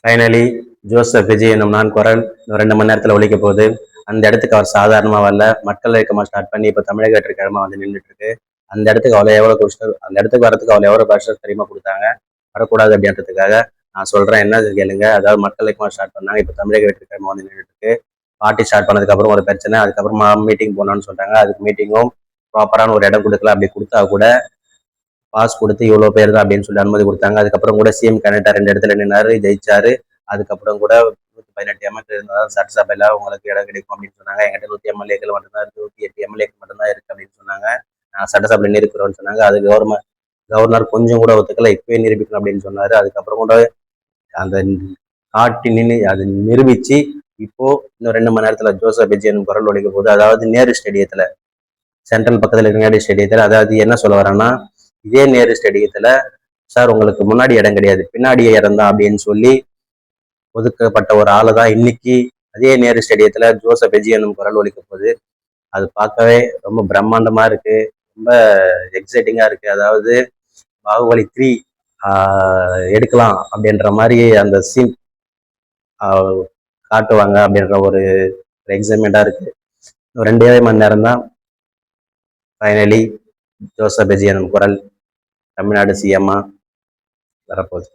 Finally Joseph Vijay என்னும் நான் குரல் இன்னும் 2 மணி நேரத்தில் ஒழிக்க போகுது. அந்த இடத்துக்கு அவர் சாதாரணமாக வரல, மக்கள் இயக்கமா ஸ்டார்ட் பண்ணி இப்போ தமிழக வெற்றிக்கழகமா வந்து நின்றுட்டு இருக்கு. அந்த இடத்துக்கு அவ்வளோ எவ்வளோ கஷ்டம், அந்த இடத்துக்கு வரதுக்கு அவ்வளோ எவ்வளோ வருஷம் தெரியுமா கொடுத்தாங்க, வரக்கூடாது அப்படின்றதுக்காக. நான் சொல்றேன், என்ன கேளுங்க. அதாவது மக்கள் இயக்கமா ஸ்டார்ட் பண்ணாங்க, இப்போ தமிழக வெற்றிக்கழகமா வந்து நின்றுட்டு இருக்கு. பார்ட்டி ஸ்டார்ட் பண்ணதுக்கு அப்புறம் ஒரு பிரச்சனை, அதுக்கப்புறமா மீட்டிங் போனோம்னு சொல்றாங்க. அதுக்கு மீட்டிங்கும் ப்ராப்பரான ஒரு இடம் கொடுக்கல. அப்படி கொடுத்தா கூட பாஸ் கொடுத்து இவ்வளோ பேர் தான் அப்படின்னு சொல்லி அனுமதி கொடுத்தாங்க. அதுக்கப்புறம் கூட சிஎம் கேண்டிடேட்டா 2 இடத்துல நின்னாரு, ஜெயிச்சாரு. அதுக்கப்புறம் கூட 118 எம்எல்ஏ இருந்தாலும் சட்டசபையில உங்களுக்கு இடம் கிடைக்கும் அப்படின்னு சொன்னாங்க. என்கிட்ட 100 எம்எல்ஏக்கள் மட்டும்தான் இருக்கு, 108 எம்எல்ஏக்கள் மட்டும்தான் இருக்கு அப்படின்னு சொன்னாங்க. சட்டசபையில் நிரூபிக்கிறோம்னு சொன்னாங்க. அது கவர்னர் கொஞ்சம் கூட ஒத்துக்கல, இப்பவே நிரூபிக்கணும் அப்படின்னு சொன்னாரு. அதுக்கப்புறம் கூட அந்த காட்டி நின்று அது நிரூபிச்சு இப்போ இன்னும் 2 மணி நேரத்துல ஜோசப் விஜயன் குரல் ஒழிக்க போகுது. அதாவது நேரு ஸ்டேடியத்துல, சென்ட்ரல் பக்கத்துல இருக்க நேரு ஸ்டேடியத்துல. அதாவது என்ன சொல்ல வரேன்னா, இதே நேரு ஸ்டேடியத்துல சார் உங்களுக்கு முன்னாடி இடம் கிடையாது, பின்னாடியே இடம் தான் அப்படின்னு சொல்லி ஒதுக்கப்பட்ட ஒரு ஆளை தான் இன்னைக்கு அதே நேரு ஸ்டேடியத்துல ஜோசப் விஜய் என்னும் குரல் ஒழிக்க போகுது. அது பார்க்கவே ரொம்ப பிரம்மாண்டமா இருக்கு, ரொம்ப எக்ஸைட்டிங்கா இருக்கு. அதாவது பாகுபலி 3 எடுக்கலாம் அப்படின்ற மாதிரி அந்த சீன் காட்டுவாங்க அப்படின்ற ஒரு எக்ஸைட்மெண்டா இருக்கு. 2 மணி நேரம் தான். ஃபைனலி ஜோசப் விஜய் என்னும் குரல் தமிழ்நாடு சிஎம்மா வரப்போகுது.